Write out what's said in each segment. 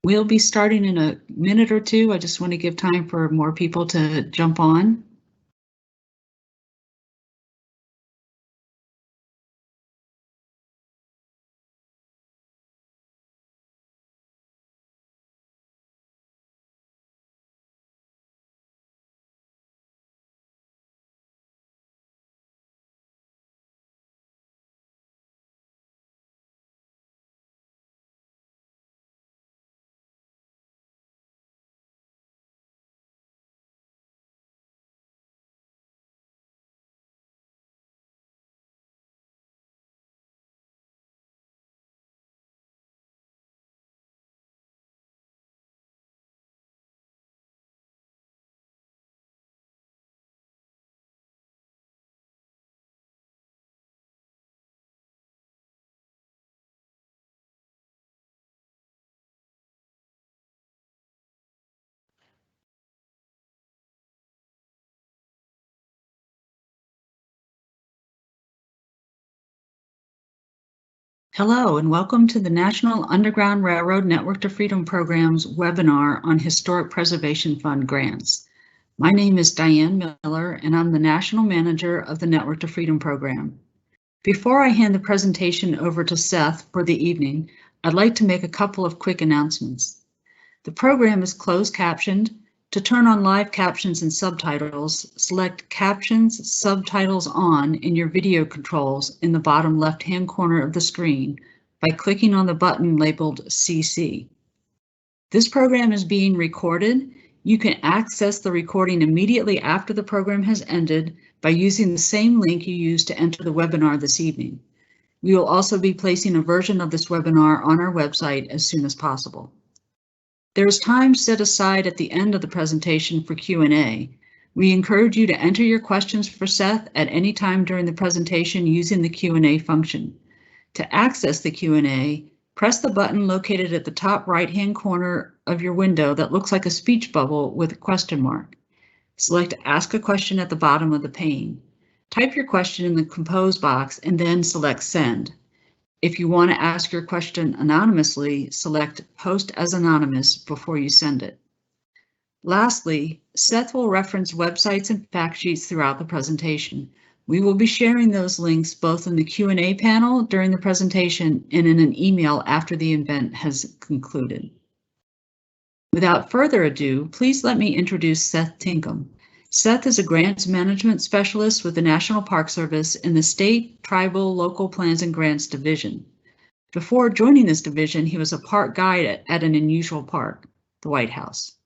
We'll be starting in a minute or two. I just want to give time for more people to jump on. Hello, and welcome to the National Underground Railroad Network to Freedom Program's webinar on Historic Preservation Fund grants. My name is Diane Miller, and I'm the National Manager of the Network to Freedom Program. Before I hand the presentation over to Seth for the evening, I'd like to make a couple of quick announcements. The program is closed captioned. To turn on live captions and subtitles, select Captions Subtitles On in your video controls in the bottom left-hand corner of the screen by clicking on the button labeled CC. This program is being recorded. You can access the recording immediately after the program has ended by using the same link you used to enter the webinar this evening. We will also be placing a version of this webinar on our website as soon as possible. There is time set aside at the end of the presentation for Q&A. We encourage you to enter your questions for Seth at any time during the presentation using the Q&A function. To access the Q&A, press the button located at the top right-hand corner of your window that looks like a speech bubble with a question mark. Select Ask a Question at the bottom of the pane. Type your question in the Compose box and then select Send. If you want to ask your question anonymously, select Post as Anonymous before you send it. Lastly, Seth will reference websites and fact sheets throughout the presentation. We will be sharing those links both in the Q&A panel during the presentation and in an email after the event has concluded. Without further ado, please let me introduce Seth Tinkham. Seth is a grants management specialist with the National Park Service in the State, Tribal, Local Plans and Grants Division. Before joining this division, he was a park guide at an unusual park, the White House.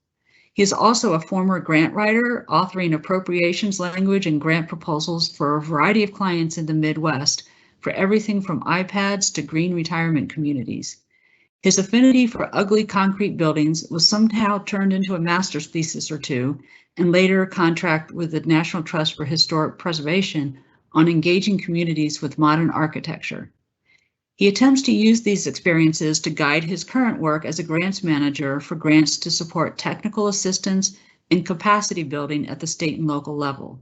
He is also a former grant writer, authoring appropriations language and grant proposals for a variety of clients in the Midwest, for everything from iPads to green retirement communities. His affinity for ugly concrete buildings was somehow turned into a master's thesis or two, and later a contract with the National Trust for Historic Preservation on engaging communities with modern architecture. He attempts to use these experiences to guide his current work as a grants manager for grants to support technical assistance and capacity building at the state and local level.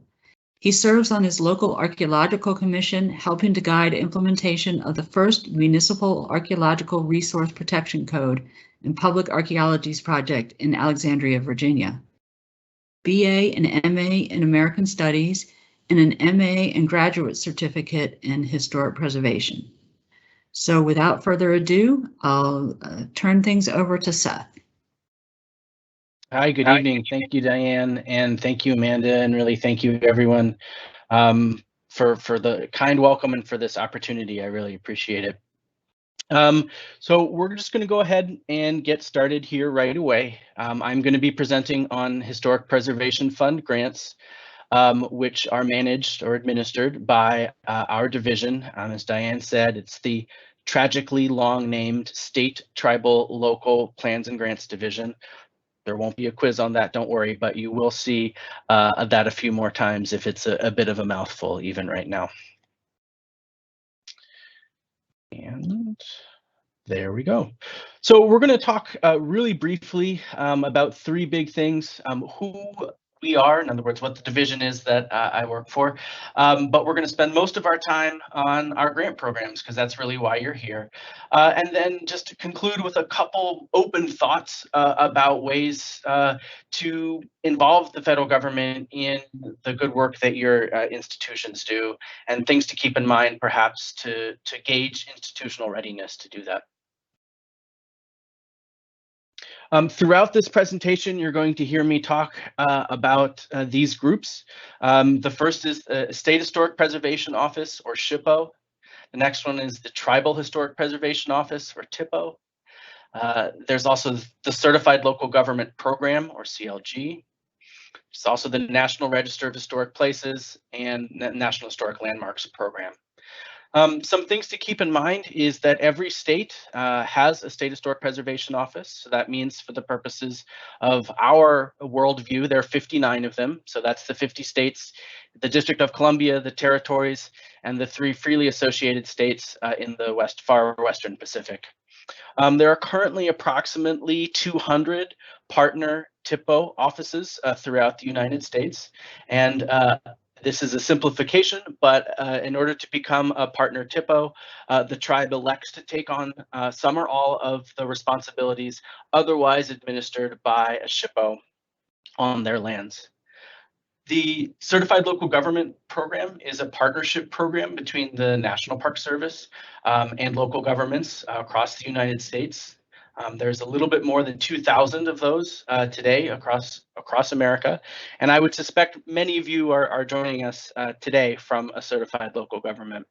He serves on his local archaeological commission, helping to guide implementation of the first municipal archaeological resource protection code and public archaeologies project in Alexandria, Virginia. BA and MA in American Studies, and an MA and graduate certificate in historic preservation. So without further ado, I'll turn things over to Seth. Hi, good evening. Thank you, Diane, and thank you, Amanda, and really thank you, everyone, for the kind welcome and for this opportunity. I really appreciate it. So we're just going to go ahead and get started here right away. I'm going to be presenting on Historic Preservation Fund grants, which are managed or administered by our division. As Diane said, it's the tragically long named State, Tribal, Local Plans and Grants Division. There won't be a quiz on that, don't worry, but you will see that a few more times if it's a bit of a mouthful even right now. And there we go. So we're going to talk really briefly about three big things. Who we are, in other words, what the division is that I work for. But we're going to spend most of our time on our grant programs because that's really why you're here. And then just to conclude with a couple open thoughts about ways to involve the federal government in the good work that your institutions do, and things to keep in mind perhaps to gauge institutional readiness to do that. Throughout this presentation, you're going to hear me talk about these groups. The first is the State Historic Preservation Office, or SHPO. The next one is the Tribal Historic Preservation Office, or THPO. There's also the Certified Local Government Program, or CLG. There's also the National Register of Historic Places and National Historic Landmarks Program. Some things to keep in mind is that every state has a state historic preservation office. So that means for the purposes of our worldview, there are 59 of them. So that's the 50 states, the District of Columbia, the territories, and the 3 freely associated states in the far western Pacific. There are currently approximately 200 partner THPO offices throughout the United States. And this is a simplification, but in order to become a partner THPO, the tribe elects to take on some or all of the responsibilities otherwise administered by a SHPO on their lands. The Certified Local Government Program is a partnership program between the National Park Service and local governments across the United States. There's a little bit more than 2,000 of those today across America, and I would suspect many of you are joining us today from a certified local government.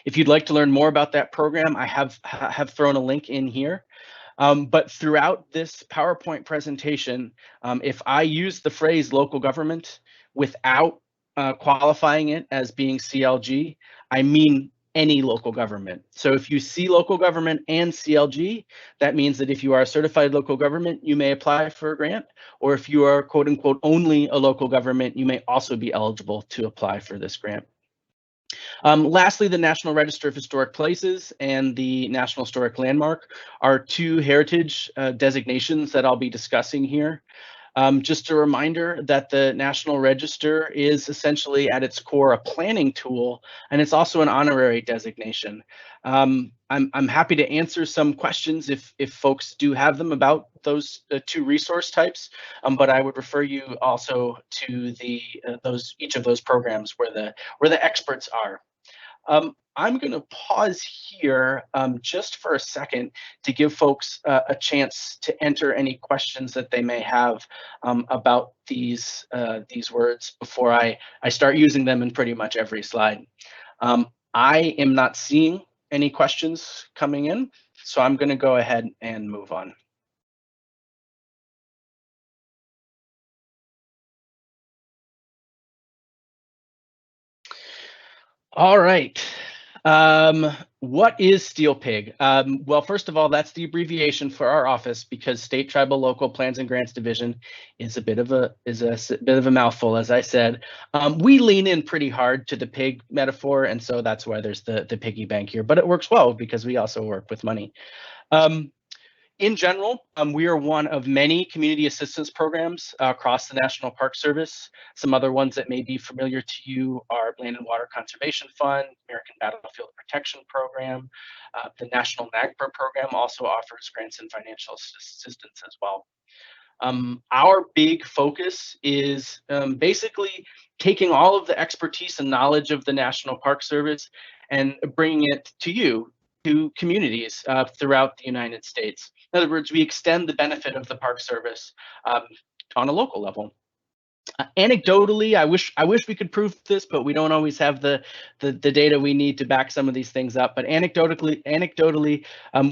If you'd like to learn more about that program, I have thrown a link in here. But throughout this PowerPoint presentation, if I use the phrase local government without qualifying it as being CLG, I mean any local government. So if you see local government and CLG, that means that if you are a certified local government, you may apply for a grant, or if you are quote unquote only a local government, you may also be eligible to apply for this grant. Lastly, the National Register of Historic Places and the National Historic Landmark are 2 heritage designations that I'll be discussing here. Just a reminder that the National Register is essentially at its core a planning tool, and it's also an honorary designation. I'm happy to answer some questions if folks do have them about those 2 resource types, but I would refer you also to each of those programs where the experts are. I'm going to pause here just for a second to give folks a chance to enter any questions that they may have about these words before I start using them in pretty much every slide. I am not seeing any questions coming in, so I'm going to go ahead and move on. All right. What is Steel Pig? Well, first of all, that's the abbreviation for our office because State, Tribal, Local Plans and Grants Division is a bit of a mouthful, as I said. We lean in pretty hard to the pig metaphor, and so that's why there's the piggy bank here. But it works well because we also work with money. In general, we are one of many community assistance programs across the National Park Service. Some other ones that may be familiar to you are Land and Water Conservation Fund, American Battlefield Protection Program. The National NAGPRA program also offers grants and financial assistance as well. Our big focus is basically taking all of the expertise and knowledge of the National Park Service and bringing it to you, to communities throughout the United States. In other words, we extend the benefit of the Park Service on a local level. Anecdotally, I wish we could prove this, but we don't always have the data we need to back some of these things up. But anecdotally,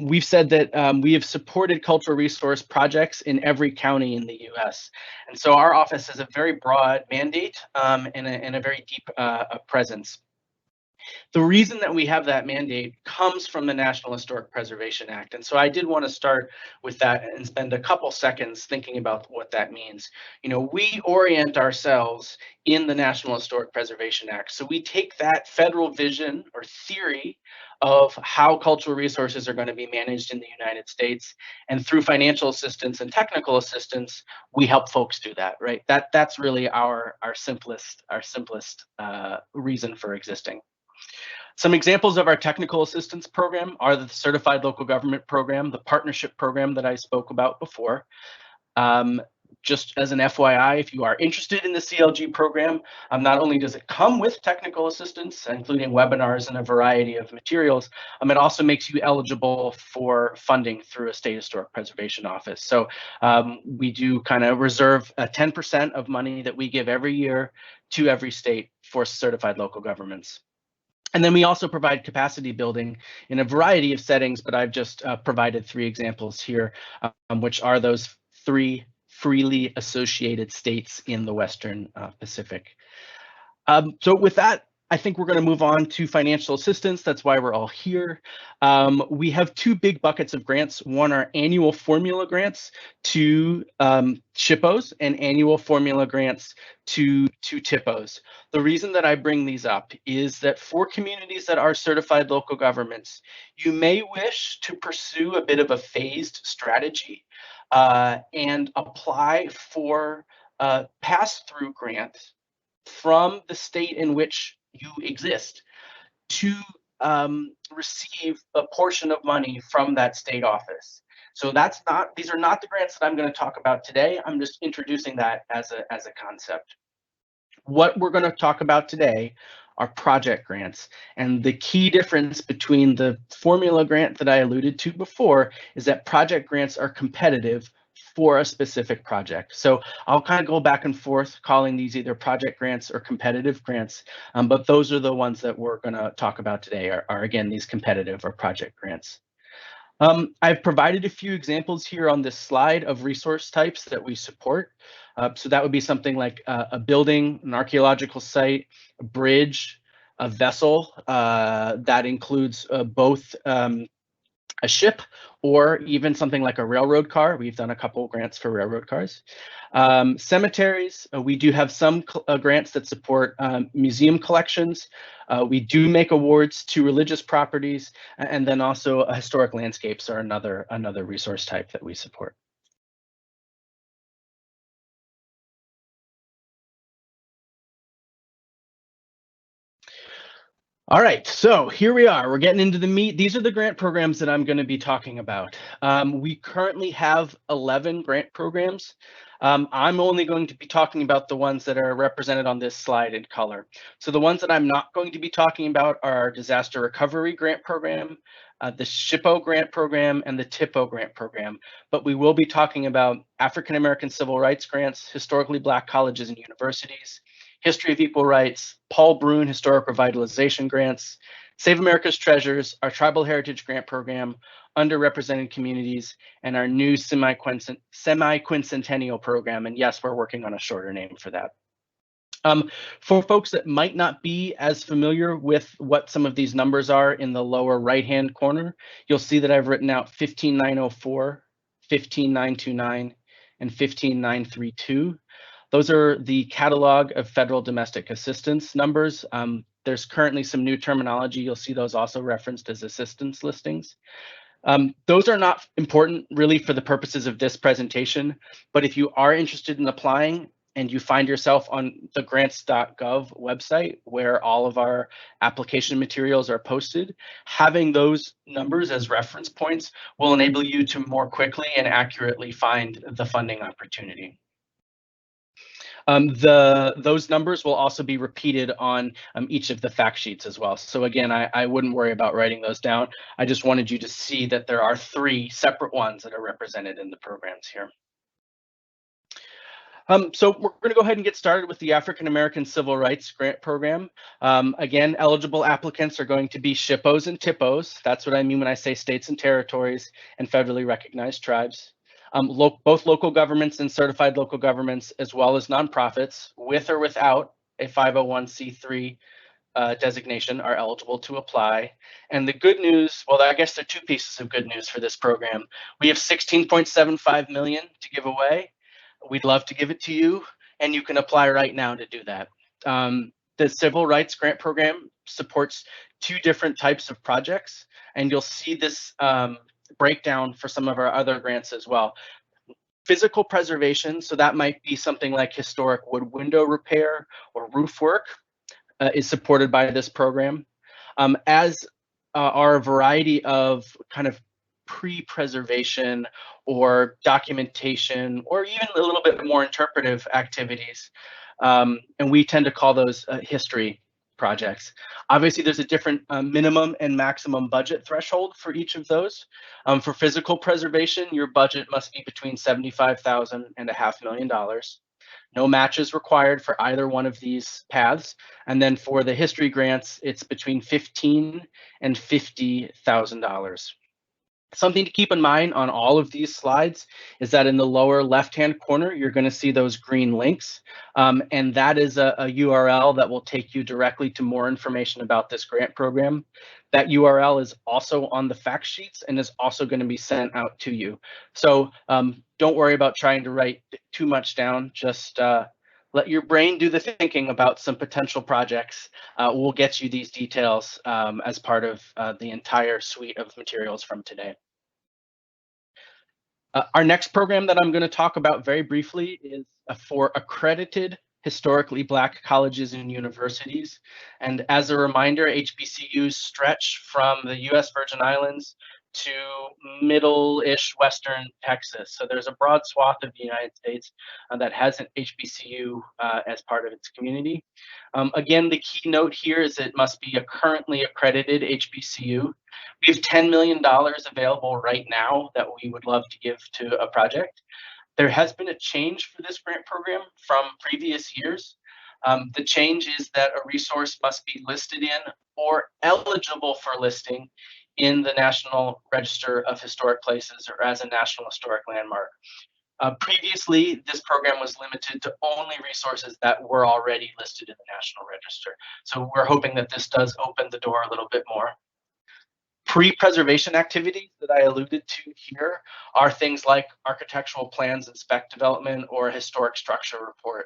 we've said that we have supported cultural resource projects in every county in the U.S. And so our office has a very broad mandate and a very deep presence. The reason that we have that mandate comes from the National Historic Preservation Act. And so I did want to start with that and spend a couple seconds thinking about what that means. You know, we orient ourselves in the National Historic Preservation Act. So we take that federal vision or theory of how cultural resources are going to be managed in the United States. And through financial assistance and technical assistance, we help folks do that, right? That's really our simplest reason for existing. Some examples of our technical assistance program are the Certified Local Government Program, the partnership program that I spoke about before. Just as an FYI, if you are interested in the CLG program, not only does it come with technical assistance, including webinars and a variety of materials, it also makes you eligible for funding through a state historic preservation office. So we do kind of reserve 10% of money that we give every year to every state for certified local governments. And then we also provide capacity building in a variety of settings, but I've just provided 3 examples here, which are those 3 freely associated states in the Western Pacific. So with that, I think we're going to move on to financial assistance. That's why we're all here. We have 2 big buckets of grants. One are annual formula grants to SHPOs and annual formula grants to TIPOs. The reason that I bring these up is that for communities that are certified local governments, you may wish to pursue a bit of a phased strategy and apply for a pass-through grant from the state in which you exist to receive a portion of money from that state office. So these are not the grants that I'm going to talk about today. I'm just introducing that as a concept. What we're going to talk about today are project grants. And the key difference between the formula grant that I alluded to before is that project grants are competitive for a specific project. So I'll kind of go back and forth calling these either project grants or competitive grants, but those are the ones that we're going to talk about today are again, these competitive or project grants. I've provided a few examples here on this slide of resource types that we support. So that would be something like a building, an archaeological site, a bridge, a vessel that includes both a ship or even something like a railroad car. We've done a couple grants for railroad cars. Cemeteries, we do have some grants that support museum collections. We do make awards to religious properties, and then also historic landscapes are another resource type that we support. All right, so here we are. We're getting into the meat. These are the grant programs that I'm going to be talking about. We currently have 11 grant programs. I'm only going to be talking about the ones that are represented on this slide in color. So the ones that I'm not going to be talking about are Disaster Recovery Grant Program, the SHPO Grant Program, and the TIPO Grant Program. But we will be talking about African American Civil Rights Grants, Historically Black Colleges and Universities, History of Equal Rights, Paul Bruen Historic Revitalization Grants, Save America's Treasures, our Tribal Heritage Grant Program, Underrepresented Communities, and our new SemiCentennial Program. And yes, we're working on a shorter name for that. For folks that might not be as familiar with what some of these numbers are in the lower right-hand corner, you'll see that I've written out 15904, 15929, and 15932. Those are the catalog of federal domestic assistance numbers. There's currently some new terminology. You'll see those also referenced as assistance listings. Those are not important really for the purposes of this presentation, but if you are interested in applying and you find yourself on the grants.gov website where all of our application materials are posted, having those numbers as reference points will enable you to more quickly and accurately find the funding opportunity. Those numbers will also be repeated on each of the fact sheets as well. So again, I wouldn't worry about writing those down. I just wanted you to see that there are 3 separate ones that are represented in the programs here. So we're going to go ahead and get started with the African American Civil Rights Grant Program. Again, eligible applicants are going to be SHPOs and TIPOs. That's what I mean when I say states and territories and federally recognized tribes. Both local governments and certified local governments, as well as nonprofits with or without a 501c3 designation are eligible to apply. And the good news, well, I guess there are 2 pieces of good news for this program. We have $16.75 million to give away. We'd love to give it to you, and you can apply right now to do that. The Civil Rights Grant Program supports 2 different types of projects, and you'll see this breakdown for some of our other grants as well. Physical preservation, so that might be something like historic wood window repair or roof work, is supported by this program, as are a variety of kind of pre-preservation or documentation or even a little bit more interpretive activities. And we tend to call those history projects. Obviously, there's a different minimum and maximum budget threshold for each of those. For physical preservation, your budget must be between $75,000 and $500,000. No matches required for either one of these paths. And then for the history grants, it's between $15,000 and $50,000. Something to keep in mind on all of these slides is that in the lower left-hand corner, you're going to see those green links. And that is a URL that will take you directly to more information about this grant program. That URL is also on the fact sheets and is also going to be sent out to you. So don't worry about trying to write too much down. Just let your brain do the thinking about some potential projects. We'll get you these details as part of the entire suite of materials from today. Our next program that I'm going to talk about very briefly is for accredited historically Black colleges and universities. And as a reminder, HBCUs stretch from the US Virgin Islands to middle-ish Western Texas. So there's a broad swath of the United States that has an HBCU as part of its community. Again, the key note here is it must be a currently accredited HBCU. We have $10 million available right now that we would love to give to a project. There has been a change for this grant program from previous years. The change is that a resource must be listed in or eligible for listing in the National Register of Historic Places or as a National Historic Landmark. Previously, this program was limited to only resources that were already listed in the National Register. So we're hoping that this does open the door a little bit more. Pre-preservation activities that I alluded to here are things like architectural plans and spec development or a historic structure report,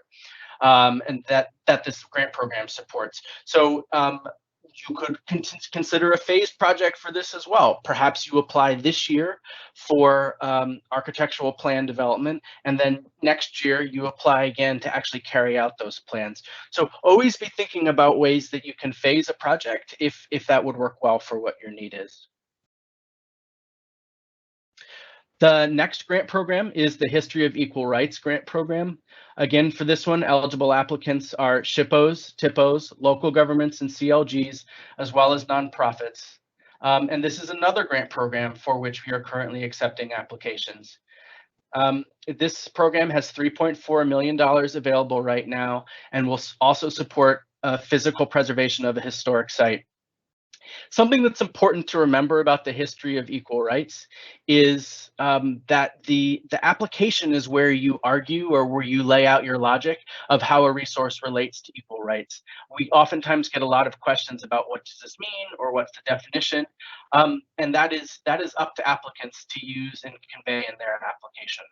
and that this grant program supports. So you could consider a phased project for this as well. Perhaps you apply this year for architectural plan development, and then next year you apply again to actually carry out those plans. So always be thinking about ways that you can phase a project if that would work well for what your need is. The next grant program is the History of Equal Rights grant program. Again, for this one, eligible applicants are SHPOs, TIPOs, local governments and CLGs, as well as nonprofits. And this is another grant program for which we are currently accepting applications. This program has $3.4 million available right now and will also support physical preservation of a historic site. Something that's important to remember about the history of equal rights is that the application is where you argue or where you lay out your logic of how a resource relates to equal rights. We oftentimes get a lot of questions about what does this mean or what's the definition, and that is up to applicants to use and convey in their application.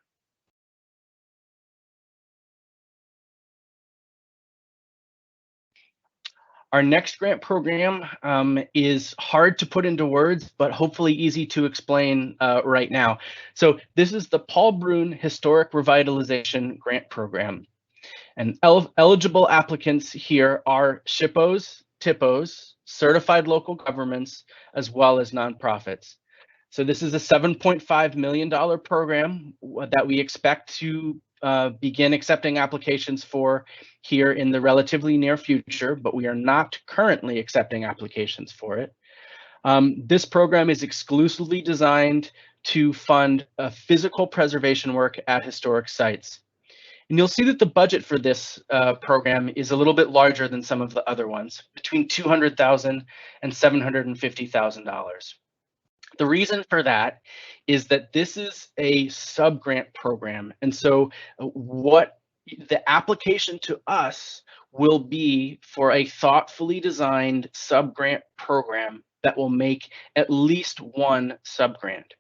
Our next grant program is hard to put into words, but hopefully easy to explain right now. So this is the Paul Bruen Historic Revitalization Grant Program. And eligible applicants here are SHPOs, TIPOs, certified local governments, as well as nonprofits. So this is a $7.5 million program that we expect to begin accepting applications for here in the relatively near future, but we are not currently accepting applications for it. This program is exclusively designed to fund physical preservation work at historic sites. And you'll see that the budget for this program is a little bit larger than some of the other ones, between $200,000 and $750,000. The reason for that is that this is a sub-grant program. And so what the application to us will be for a thoughtfully designed sub-grant program that will make at least one sub-grant.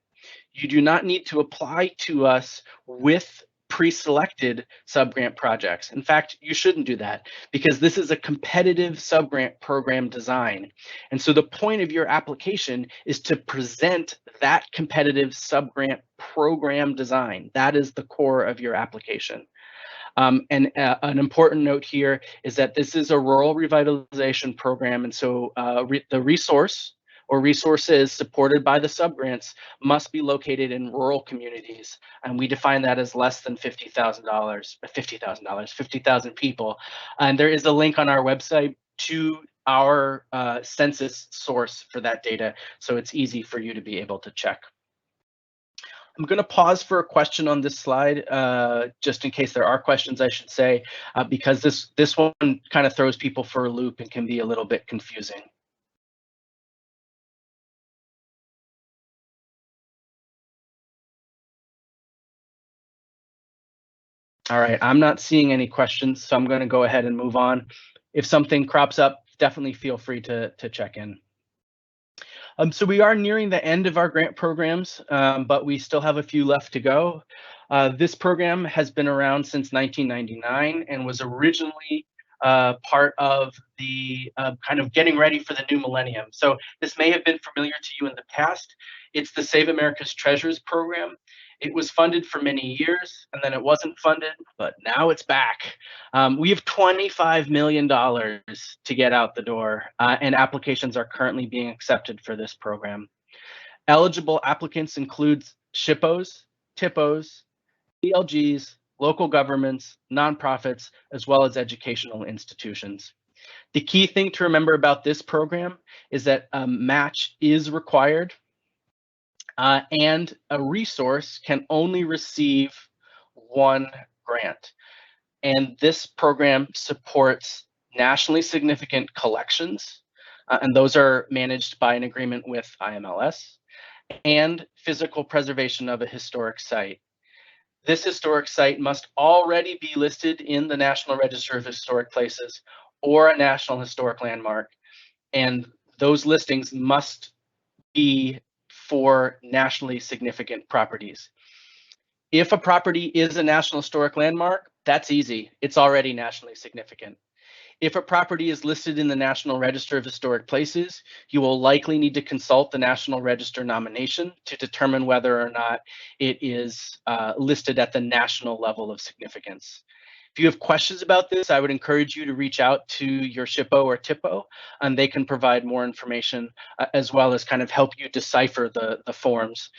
You do not need to apply to us with pre-selected subgrant projects. In fact, you shouldn't do that because this is a competitive subgrant program design. And so the point of your application is to present that competitive subgrant program design. That is the core of your application. And an important note here is that this is a rural revitalization program, and so the resource or resources supported by the subgrants must be located in rural communities, and we define that as less than $50,000 people. And there is a link on our website to our census source for that data, so it's easy for you to be able to check. I'm going to pause for a question on this slide, just in case there are questions, I should say, because this one kind of throws people for a loop and can be a little bit confusing. All right, I'm not seeing any questions, so I'm going to go ahead and move on. If something crops up, definitely feel free to check in. So we are nearing the end of our grant programs, but we still have a few left to go. This program has been around since 1999 and was originally part of the kind of getting ready for the new millennium. So this may have been familiar to you in the past. It's the Save America's Treasures program. It was funded for many years and then it wasn't funded, but now it's back. We have $25 million to get out the door, and applications are currently being accepted for this program. Eligible applicants include SHPOs, TIPOs, ELGs, local governments, nonprofits, as well as educational institutions. The key thing to remember about this program is that a match is required, and a resource can only receive one grant. And this program supports nationally significant collections, and those are managed by an agreement with IMLS, and physical preservation of a historic site. This historic site must already be listed in the National Register of Historic Places or a National Historic Landmark, and those listings must be for nationally significant properties. If a property is a National Historic Landmark, that's easy. It's already nationally significant. If a property is listed in the National Register of Historic Places, you will likely need to consult the National Register nomination to determine whether or not it is listed at the national level of significance. If you have questions about this, I would encourage you to reach out to your SHPO or TIPO, and they can provide more information as well as kind of help you decipher the forms.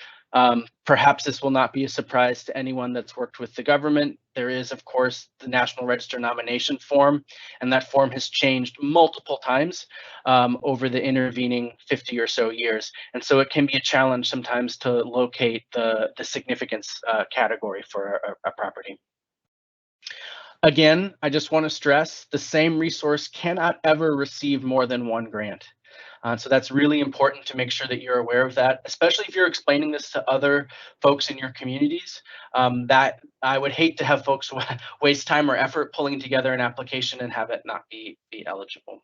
Perhaps this will not be a surprise to anyone that's worked with the government. There is, of course, the National Register nomination form, and that form has changed multiple times over the intervening 50 or so years. And so it can be a challenge sometimes to locate the significance category for a property. Again, I just want to stress the same resource cannot ever receive more than one grant. So that's really important to make sure that you're aware of that, especially if you're explaining this to other folks in your communities. That I would hate to have folks waste time or effort pulling together an application and have it not be eligible.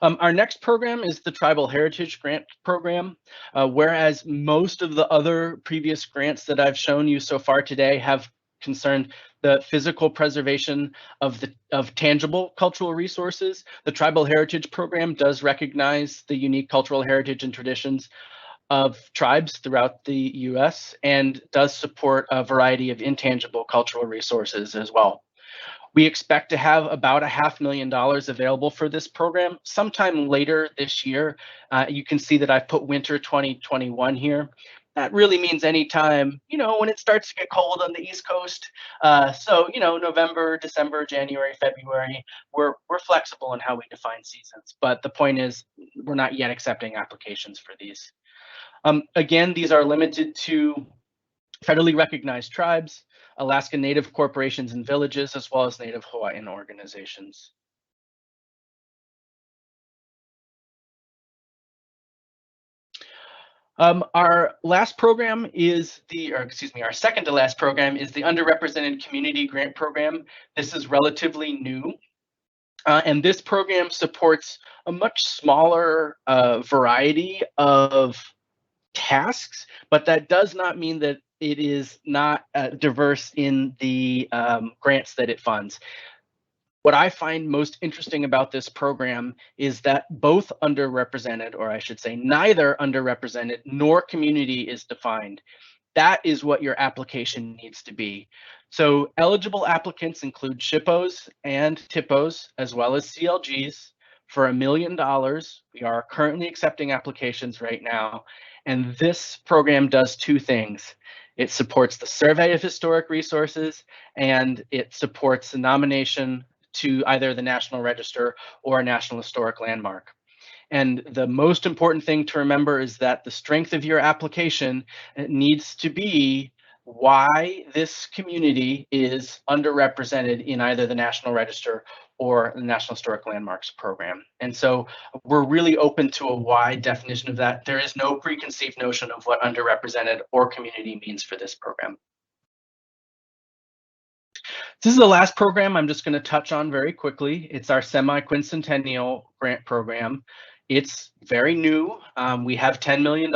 Our next program is the Tribal Heritage Grant Program. Whereas most of the other previous grants that I've shown you so far today have concerned the physical preservation of tangible cultural resources, the Tribal Heritage Program does recognize the unique cultural heritage and traditions of tribes throughout the US and does support a variety of intangible cultural resources as well. We expect to have about $500,000 available for this program sometime later this year. You can see that I've put winter 2021 here. That really means anytime, when it starts to get cold on the East Coast. So, November, December, January, February, we're flexible in how we define seasons. But the point is, we're not yet accepting applications for these. Again, these are limited to federally recognized tribes, Alaska Native corporations and villages, as well as Native Hawaiian organizations. Our last program is our second to last program is the Underrepresented Community Grant Program. This is relatively new, and this program supports a much smaller variety of tasks, but that does not mean that it is not diverse in the grants that it funds. What I find most interesting about this program is that both underrepresented, or I should say neither underrepresented nor community is defined. That is what your application needs to be. So eligible applicants include SHPOs and TIPOs, as well as CLGs for $1 million. We are currently accepting applications right now. And this program does two things. It supports the survey of historic resources, and it supports the nomination to either the National Register or a National Historic Landmark. And the most important thing to remember is that the strength of your application needs to be why this community is underrepresented in either the National Register or the National Historic Landmarks program. And so we're really open to a wide definition of that. There is no preconceived notion of what underrepresented or community means for this program. This is the last program I'm just going to touch on very quickly. It's our SemiCentennial Grant program. It's very new. We have $10 million.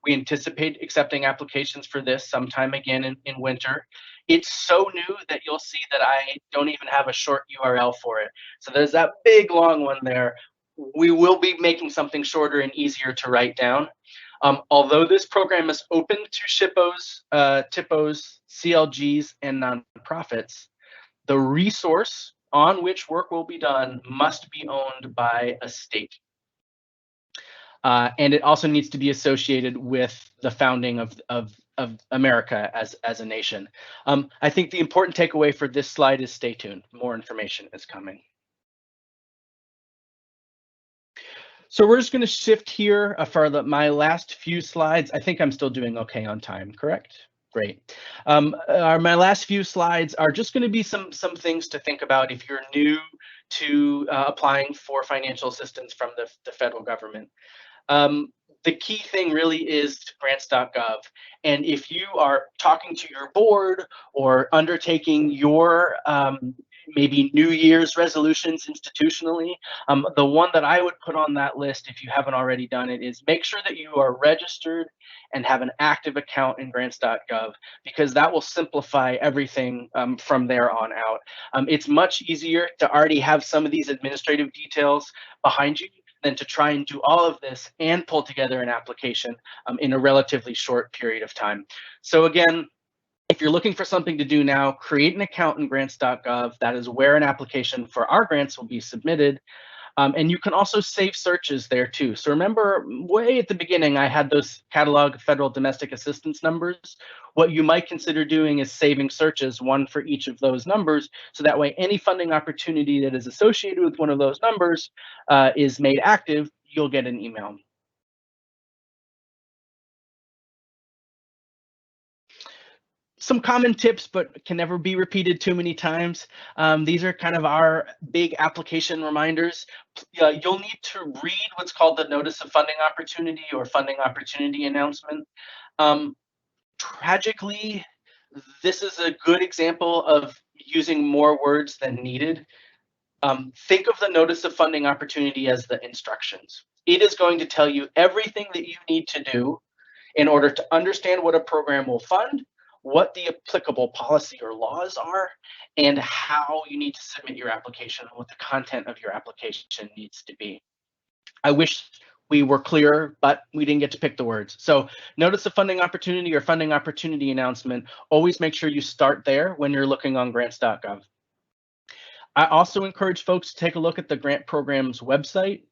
We anticipate accepting applications for this sometime again in winter. It's so new that you'll see that I don't even have a short URL for it. So there's that big long one there. We will be making something shorter and easier to write down. Although this program is open to SHPOs, TIPOs, CLGs, and nonprofits, the resource on which work will be done must be owned by a state. And it also needs to be associated with the founding of America as a nation. I think the important takeaway for this slide is stay tuned. More information is coming. So we're just going to shift here for my last few slides. I think I'm still doing okay on time, correct? Great. My last few slides are just going to be some things to think about if you're new to applying for financial assistance from the federal government. The key thing really is grants.gov. And if you are talking to your board or undertaking your maybe New Year's resolutions institutionally, the one that I would put on that list, if you haven't already done it, is make sure that you are registered and have an active account in grants.gov, because that will simplify everything from there on out. It's much easier to already have some of these administrative details behind you than to try and do all of this and pull together an application in a relatively short period of time. So again, if you're looking for something to do now, create an account in grants.gov. That is where an application for our grants will be submitted. And you can also save searches there too. So remember, way at the beginning, I had those catalog federal domestic assistance numbers. What you might consider doing is saving searches, one for each of those numbers. So that way, any funding opportunity that is associated with one of those numbers is made active, you'll get an email. Some common tips, but can never be repeated too many times. These are kind of our big application reminders. You'll need to read what's called the Notice of Funding Opportunity or Funding Opportunity Announcement. Tragically, this is a good example of using more words than needed. Think of the Notice of Funding Opportunity as the instructions. It is going to tell you everything that you need to do in order to understand what a program will fund, what the applicable policy or laws are, and how you need to submit your application, what the content of your application needs to be. I wish we were clearer, but we didn't get to pick the words. So Notice of Funding Opportunity or Funding Opportunity Announcement, always make sure you start there when you're looking on grants.gov. I also encourage folks to take a look at the grant program's website.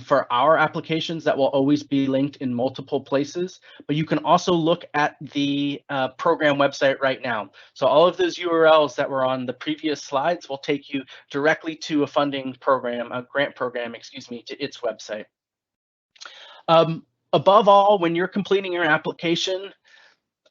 For our applications, that will always be linked in multiple places, but you can also look at the program website right now. So all of those URLs that were on the previous slides will take you directly to a funding program, a grant program, excuse me, to its website. Above all, when you're completing your application,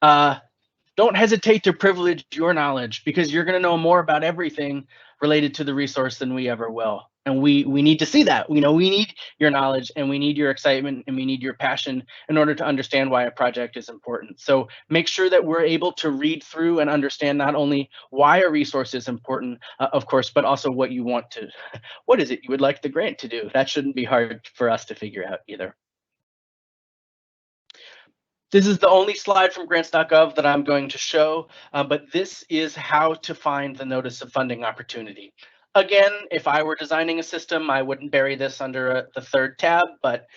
don't hesitate to privilege your knowledge, because you're going to know more about everything related to the resource than we ever will. And we need to see that. We need your knowledge, and we need your excitement, and we need your passion in order to understand why a project is important. So make sure that we're able to read through and understand not only why a resource is important, of course, but also what you want to, what is it you would like the grant to do? That shouldn't be hard for us to figure out either. This is the only slide from Grants.gov that I'm going to show, but this is how to find the notice of funding opportunity. Again, if I were designing a system, I wouldn't bury this under the third tab, but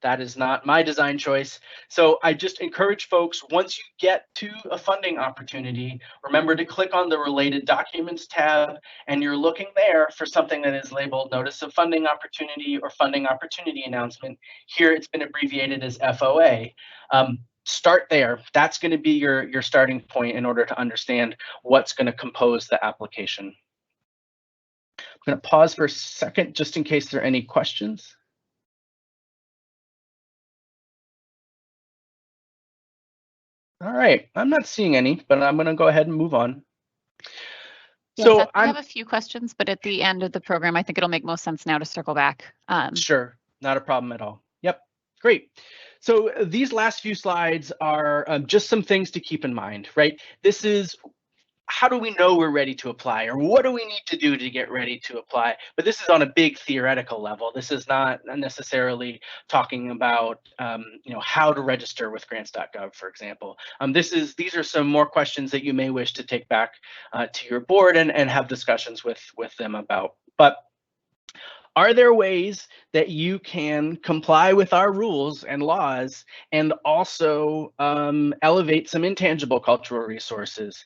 that is not my design choice. So I just encourage folks, once you get to a funding opportunity, remember to click on the Related Documents tab, and you're looking there for something that is labeled Notice of Funding Opportunity or Funding Opportunity Announcement. Here it's been abbreviated as FOA. Start there. That's going to be your starting point in order to understand what's going to compose the application. I'm going to pause for a second just in case there are any questions. All right, I'm not seeing any, but I'm going to go ahead and move on. Yes, So I have a few questions, but at the end of the program, I think it'll make most sense now to circle back. Sure, not a problem at all. Yep, great. So these last few slides are just some things to keep in mind, right? This is how do we know we're ready to apply, or what do we need to do to get ready to apply? But this is on a big theoretical level. This is not necessarily talking about how to register with grants.gov, for example. These are some more questions that you may wish to take back to your board and have discussions with them about. But are there ways that you can comply with our rules and laws and also elevate some intangible cultural resources?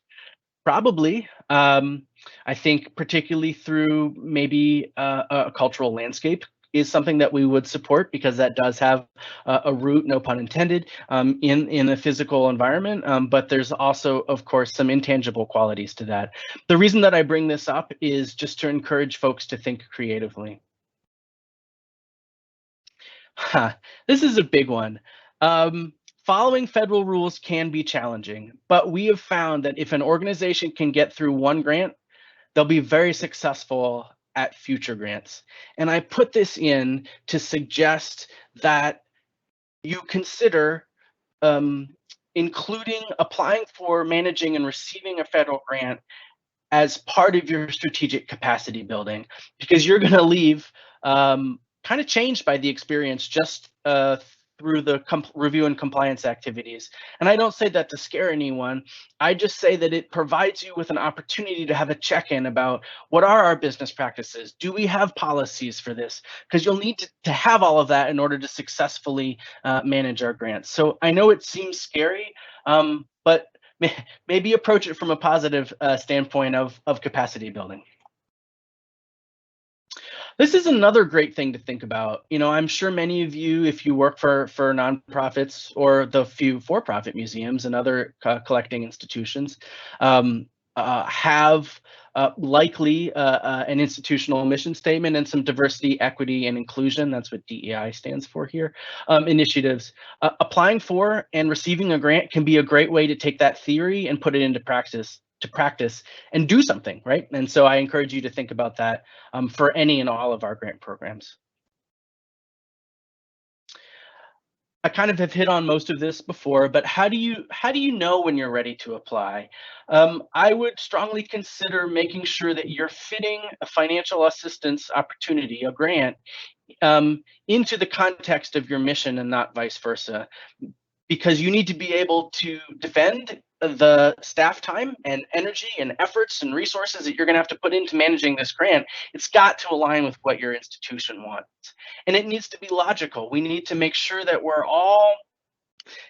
Probably. I think particularly through maybe a cultural landscape is something that we would support, because that does have a root, no pun intended, in a physical environment. But there's also, of course, some intangible qualities to that. The reason that I bring this up is just to encourage folks to think creatively. This is a big one. Following federal rules can be challenging, but we have found that if an organization can get through one grant, they'll be very successful at future grants. And I put this in to suggest that you consider including applying for, managing, and receiving a federal grant as part of your strategic capacity building, because you're going to leave kind of changed by the experience just through the review and compliance activities. And I don't say that to scare anyone. I just say that it provides you with an opportunity to have a check-in about what are our business practices? Do we have policies for this? Because you'll need to have all of that in order to successfully manage our grants. So I know it seems scary, but maybe approach it from a positive standpoint of capacity building. This is another great thing to think about. I'm sure many of you, if you work for nonprofits or the few for-profit museums and other collecting institutions, have likely an institutional mission statement and some diversity, equity, and inclusion. That's what DEI stands for here. Initiatives. Applying for and receiving a grant can be a great way to take that theory and put it into practice and do something, right? And so I encourage you to think about that for any and all of our grant programs. I kind of have hit on most of this before, but how do you know when you're ready to apply? I would strongly consider making sure that you're fitting a financial assistance opportunity, a grant, into the context of your mission and not vice versa, because you need to be able to defend the staff time and energy and efforts and resources that you're going to have to put into managing this grant. It's got to align with what your institution wants. And it needs to be logical. We need to make sure that we're all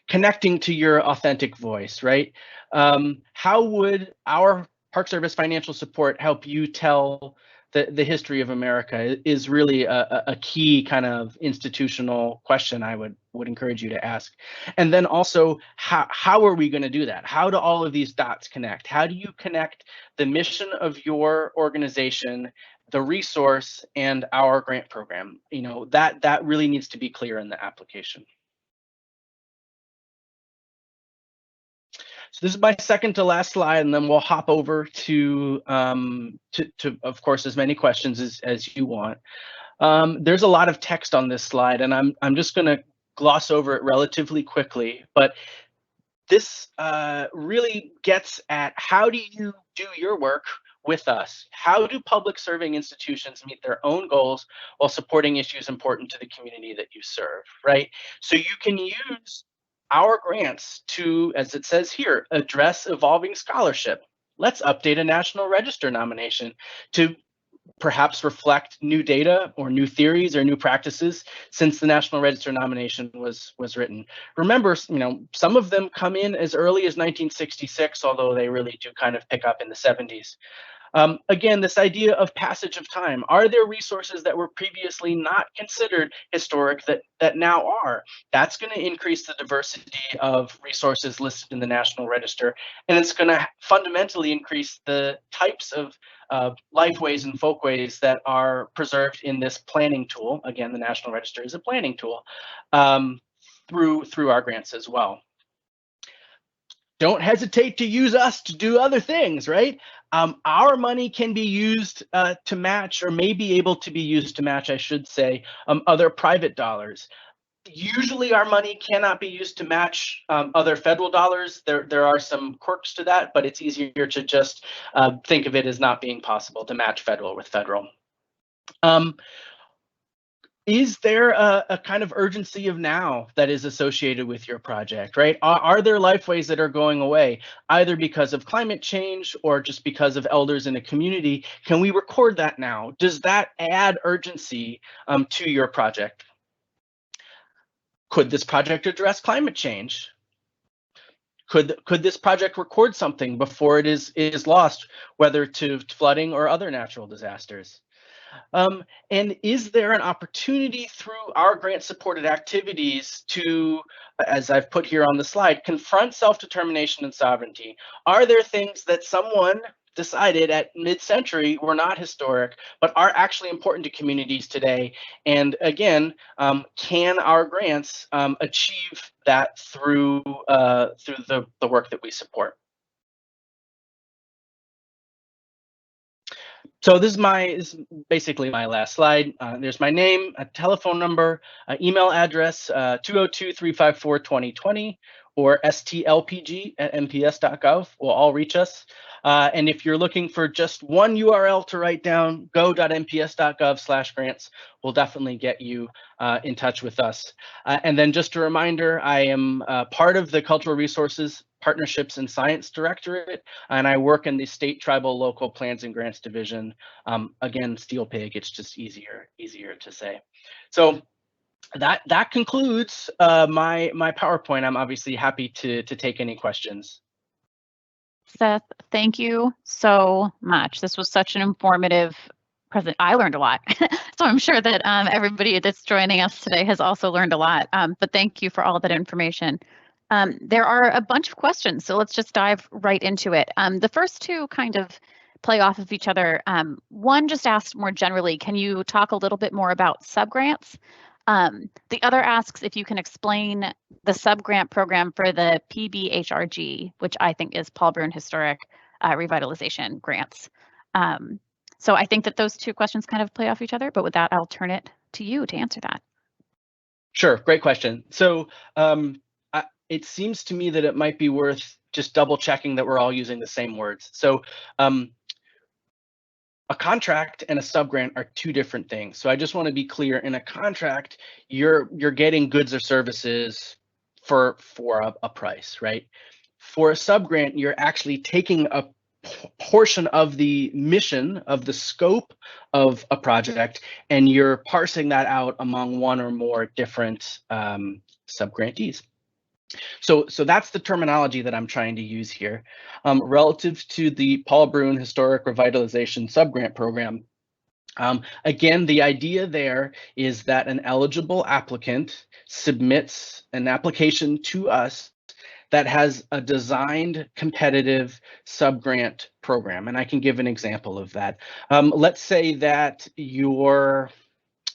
connecting to your authentic voice, right? How would our Park Service financial support help you tell the history of America is really a key kind of institutional question I would encourage you to ask. And then also, how are we going to do that? How do all of these dots connect? How do you connect the mission of your organization, the resource, and our grant program? That really needs to be clear in the application. So this is my second to last slide, and then we'll hop over to of course, as many questions as you want. There's a lot of text on this slide, and I'm just going to gloss over it relatively quickly. But this really gets at how do you do your work with us? How do public serving institutions meet their own goals while supporting issues important to the community that you serve, right? So you can use our grants to, as it says here, address evolving scholarship. Let's update a National Register nomination to perhaps reflect new data or new theories or new practices since the National Register nomination was written. Remember, some of them come in as early as 1966, although they really do kind of pick up in the 70s. Again, this idea of passage of time. Are there resources that were previously not considered historic that now are? That's going to increase the diversity of resources listed in the National Register, and it's going to fundamentally increase the types of lifeways and folkways that are preserved in this planning tool. Again, the National Register is a planning tool through our grants as well. Don't hesitate to use us to do other things, right? Our money can be used to match, or may be able to be used to match, I should say, other private dollars. Usually our money cannot be used to match other federal dollars. There are some quirks to that, but it's easier to just think of it as not being possible to match federal with federal. Is there a kind of urgency of now that is associated with your project, right? Are there lifeways that are going away, either because of climate change or just because of elders in a community? Can we record that now? Does that add urgency to your project? Could this project address climate change? Could this project record something before it is lost, whether to flooding or other natural disasters? And is there an opportunity through our grant-supported activities to, as I've put here on the slide, confront self-determination and sovereignty? Are there things that someone decided at mid-century were not historic, but are actually important to communities today? And again, can our grants achieve that through the work that we support? So this is basically my last slide. There's my name, a telephone number, email address, 202-354-2020, or stlpg@mps.gov will all reach us. And if you're looking for just one URL to write down, go.mps.gov/grants will definitely get you in touch with us. And then just a reminder, I am part of the Cultural Resources Partnerships and Science Directorate, and I work in the State, Tribal, Local Plans and Grants Division. Again, Steel Pig, it's just easier to say. So that concludes my PowerPoint. I'm obviously happy to take any questions. Seth, thank you so much. This was such an informative present. I learned a lot. So I'm sure that everybody that's joining us today has also learned a lot. But thank you for all that information. There are a bunch of questions, so let's just dive right into it. The first two kind of play off of each other. One just asked more generally, can you talk a little bit more about subgrants? The other asks if you can explain the subgrant program for the PBHRG, which I think is Paul Bruen Historic Revitalization Grants. So I think that those two questions kind of play off each other, but with that, I'll turn it to you to answer that. Sure, great question. So it seems to me that it might be worth just double checking that we're all using the same words. So a contract and a subgrant are two different things. So I just want to be clear. In a contract, you're getting goods or services for a price, right? For a subgrant, you're actually taking a portion of the mission, of the scope of a project, and you're parsing that out among one or more different subgrantees. So that's the terminology that I'm trying to use here. Relative to the Paul Bruen Historic Revitalization Subgrant Program, again, the idea there is that an eligible applicant submits an application to us that has a designed competitive subgrant program. And I can give an example of that. Let's say that you're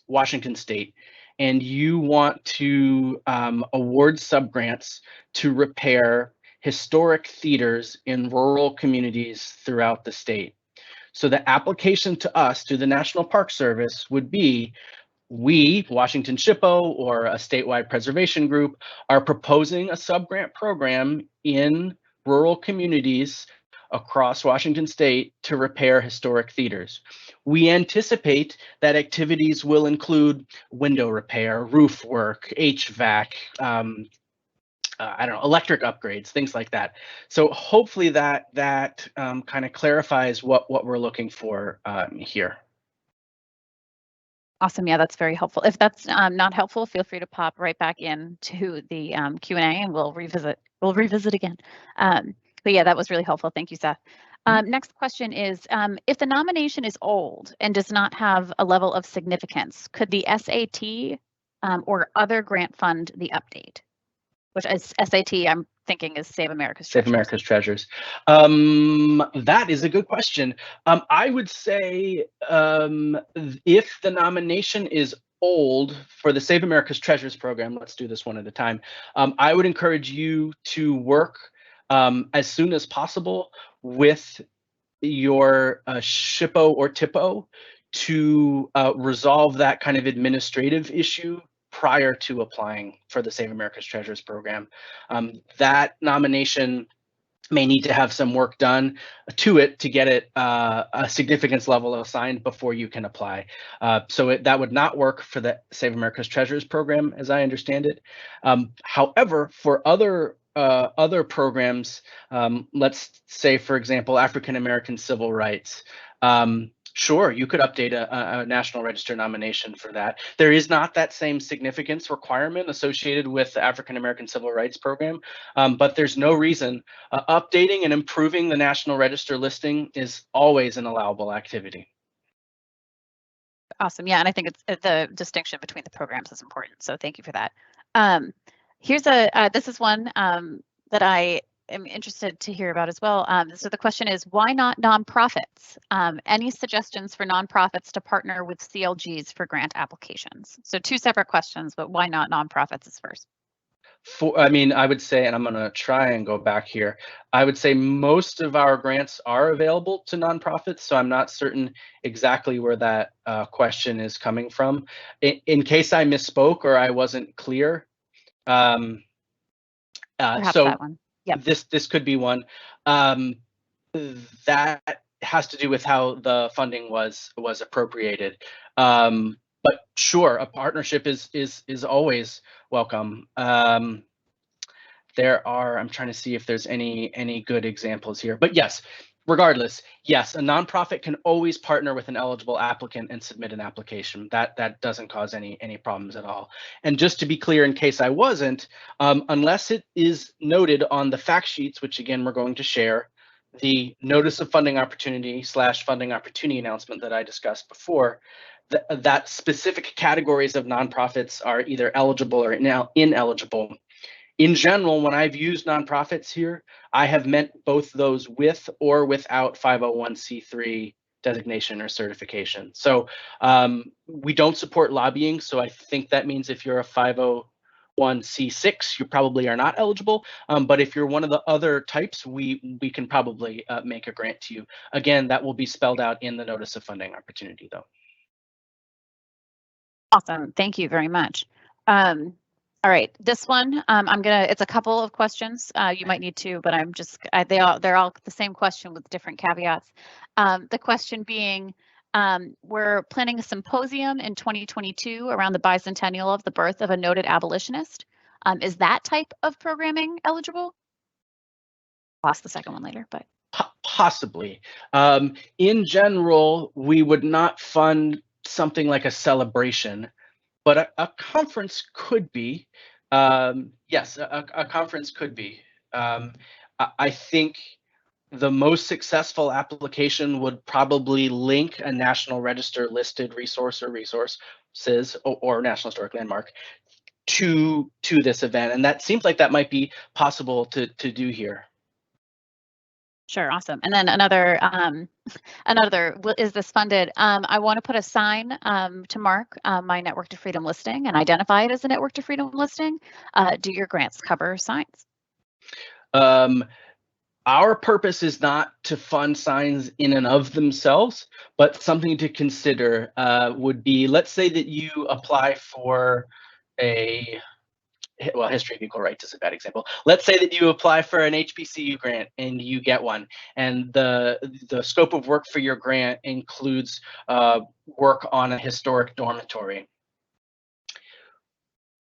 Washington State and you want to award subgrants to repair historic theaters in rural communities throughout the state. So the application to us through the National Park Service would be, we, Washington SHPO or a statewide preservation group, are proposing a subgrant program in rural communities across Washington State to repair historic theaters. We anticipate that activities will include window repair, roof work, HVAC, I don't know, electric upgrades, things like that. So hopefully that kind of clarifies what we're looking for here. Awesome. Yeah, that's very helpful. If that's not helpful, feel free to pop right back into the Q&A and we'll revisit again. But yeah, that was really helpful. Thank you, Seth. Next question is, if the nomination is old and does not have a level of significance, could the SAT or other grant fund the update? Which is SAT, I'm thinking is Save America's Treasures. Save America's Treasures. That is a good question. I would say if the nomination is old for the Save America's Treasures program, let's do this one at a time. I would encourage you to work as soon as possible with your SHPO or TIPO to resolve that kind of administrative issue prior to applying for the Save America's Treasures program. That nomination may need to have some work done to it to get it a significance level assigned before you can apply. So that would not work for the Save America's Treasures program, as I understand it. However, for other programs, let's say, for example, African-American civil rights, sure, you could update a National Register nomination for that. There is not that same significance requirement associated with the African-American Civil Rights Program, but there's no reason. Updating and improving the National Register listing is always an allowable activity. Awesome. Yeah, and I think it's the distinction between the programs is important. So thank you for that. Here's this is one that I am interested to hear about as well. So the question is, why not nonprofits? Any suggestions for nonprofits to partner with CLGs for grant applications? So two separate questions, but why not nonprofits is first? I mean, I would say, and I'm going to try and go back here, I would say most of our grants are available to nonprofits, so I'm not certain exactly where that question is coming from. In case I misspoke or I wasn't clear, Perhaps so that one. Yep. This could be one. That has to do with how the funding was appropriated. But sure, a partnership is always welcome. There are, I'm trying to see if there's any good examples here, but yes, regardless, yes, a nonprofit can always partner with an eligible applicant and submit an application. That doesn't cause any problems at all. And just to be clear, in case I wasn't, unless it is noted on the fact sheets, which again we're going to share, the notice of funding opportunity / funding opportunity announcement that I discussed before, that specific categories of nonprofits are either eligible or ineligible. In general, when I've used nonprofits here, I have meant both those with or without 501c3 designation or certification. So we don't support lobbying. So I think that means if you're a 501c6, you probably are not eligible. But if you're one of the other types, we can probably make a grant to you. Again, that will be spelled out in the notice of funding opportunity, though. Awesome. Thank you very much. All right, this one, it's a couple of questions. You might need to, but they're all the same question with different caveats. The question being, we're planning a symposium in 2022 around the bicentennial of the birth of a noted abolitionist. Is that type of programming eligible? I'll ask the second one later, but. Possibly. In general, we would not fund something like a celebration, but a conference could be. Yes, a conference could be. I think the most successful application would probably link a National Register listed resource or resources or National Historic Landmark to this event. And that seems like that might be possible to do here. Sure, awesome. And then another, is this funded? I want to put a sign to mark my Network to Freedom listing and identify it as a Network to Freedom listing. Do your grants cover signs? Our purpose is not to fund signs in and of themselves, but something to consider would be, let's say that you apply for History of Equal Rights is a bad example. Let's say that you apply for an HBCU grant and you get one, and the scope of work for your grant includes work on a historic dormitory.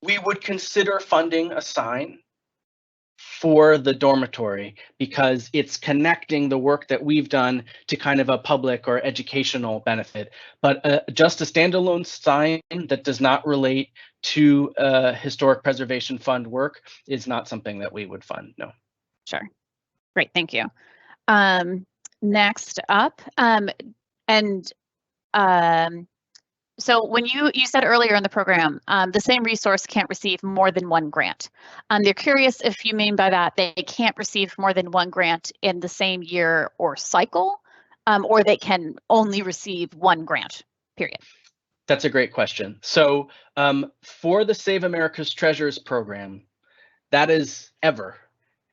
We would consider funding a sign for the dormitory because it's connecting the work that we've done to kind of a public or educational benefit. But just a standalone sign that does not relate to historic preservation fund work is not something that we would fund, no. Sure. Great, thank you. Next up, so when you said earlier in the program, the same resource can't receive more than one grant. They're curious if you mean by that they can't receive more than one grant in the same year or cycle, or they can only receive one grant, period. That's a great question. So for the Save America's Treasures program, that is ever.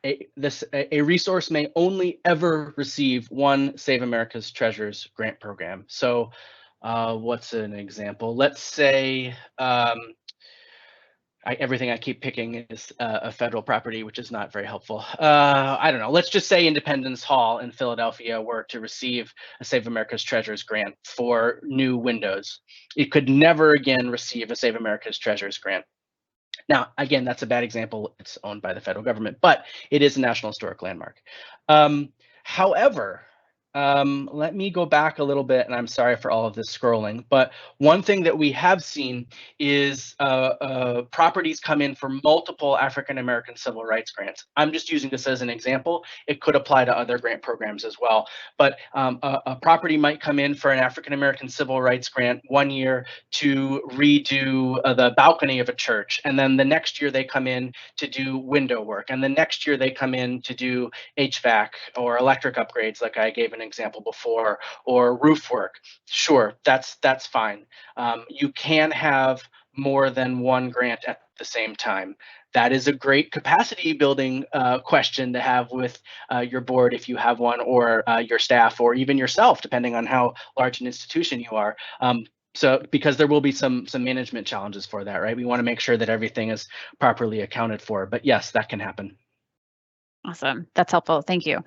A resource may only ever receive one Save America's Treasures grant program. So what's an example? Let's say everything I keep picking is a federal property, which is not very helpful. I don't know. Let's just say Independence Hall in Philadelphia were to receive a Save America's Treasures grant for new windows. It could never again receive a Save America's Treasures grant. Now, again, that's a bad example. It's owned by the federal government, but it is a National Historic Landmark. However, let me go back a little bit, and I'm sorry for all of this scrolling, but one thing that we have seen is properties come in for multiple African-American civil rights grants. I'm just using this as an example. It could apply to other grant programs as well, but a property might come in for an African-American civil rights grant one year to redo the balcony of a church, and then the next year they come in to do window work, and the next year they come in to do HVAC or electric upgrades, like I gave an example before, or roof work. Sure, that's fine. You can have more than one grant at the same time. That is a great capacity building question to have with your board if you have one, or your staff, or even yourself, depending on how large an institution you are. So because there will be some management challenges for that, right? We want to make sure that everything is properly accounted for. But yes, that can happen. Awesome. That's helpful. Thank you.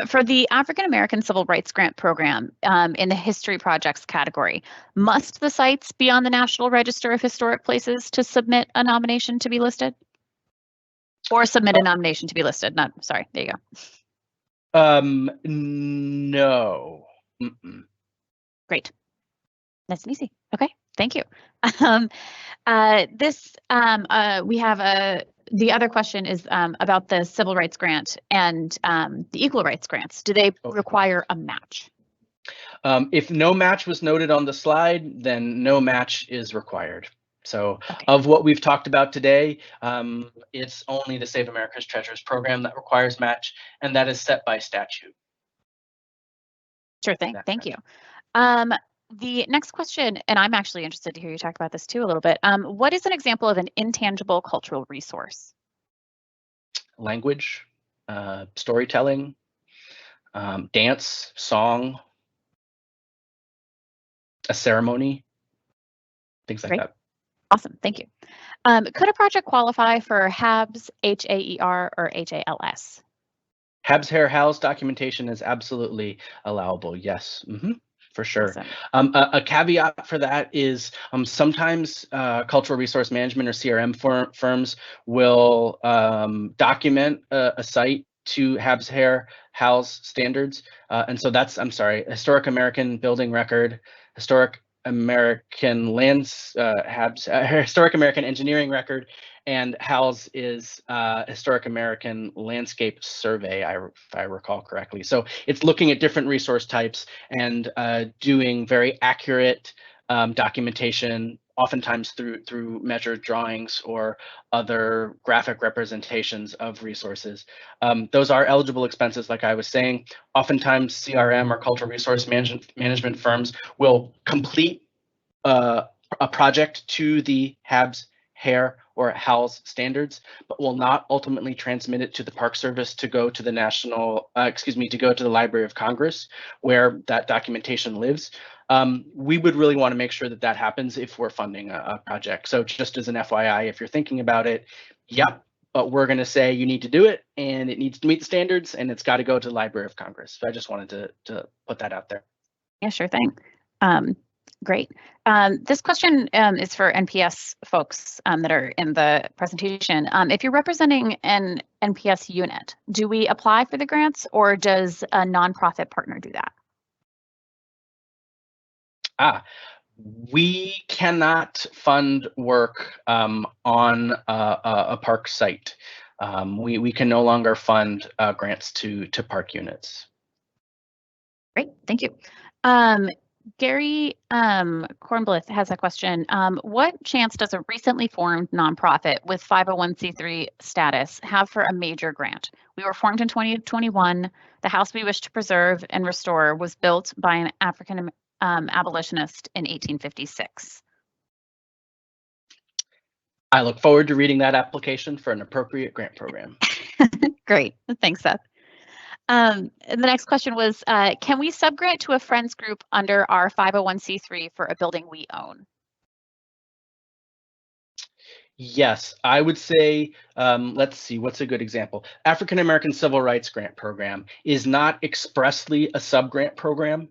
For the African American Civil Rights Grant Program in the History Projects category, must the sites be on the National Register of Historic Places to submit a nomination to be listed? Or submit a nomination to be listed? Sorry, there you go. No. Great. Nice and easy. Okay, thank you. We have the other question is about the Civil Rights Grant and the Equal Rights Grants. Do they require a match? If no match was noted on the slide, then no match is required. So of what we've talked about today, it's only the Save America's Treasures program that requires match, and that is set by statute. Sure thing. Thank you. The next question, and I'm actually interested to hear you talk about this too a little bit. What is an example of an intangible cultural resource? Language, storytelling, dance, song, a ceremony, things like that. Awesome, thank you. Could a project qualify for HABS, HAER, or HALS? HABS, HAER, HALS documentation is absolutely allowable, yes. For sure. Awesome. A caveat for that is sometimes cultural resource management or CRM firms will document a site to HABS, HAER, HALS standards. And so that's, Historic American Building Record, Historic American Historic American Engineering Record, and HALS is Historic American Landscape Survey, if I recall correctly. So it's looking at different resource types and doing very accurate documentation, oftentimes through measured drawings or other graphic representations of resources. Those are eligible expenses, like I was saying. Oftentimes CRM or cultural resource management firms will complete a project to the HABS, HAER, or HALS standards, but will not ultimately transmit it to the Park Service to go to the to go to the Library of Congress, where that documentation lives. We would really want to make sure that that happens if we're funding a project. So just as an FYI, if you're thinking about it, yep, but we're going to say you need to do it, and it needs to meet the standards, and it's got to go to the Library of Congress. So I just wanted to put that out there. Yeah, sure thing. Great. This question is for NPS folks that are in the presentation. If you're representing an NPS unit, do we apply for the grants or does a nonprofit partner do that? We cannot fund work on a park site. We can no longer fund grants to park units. Great, thank you. Gary Kornblith has a question. What chance does a recently formed nonprofit with 501c3 status have for a major grant? We were formed in 2021. The house we wish to preserve and restore was built by an African abolitionist in 1856. I look forward to reading that application for an appropriate grant program. Great, thanks, Seth. And the next question was, can we subgrant to a friends group under our 501c3 for a building we own? Yes, I would say, let's see, what's a good example? African-American Civil Rights Grant Program is not expressly a subgrant program,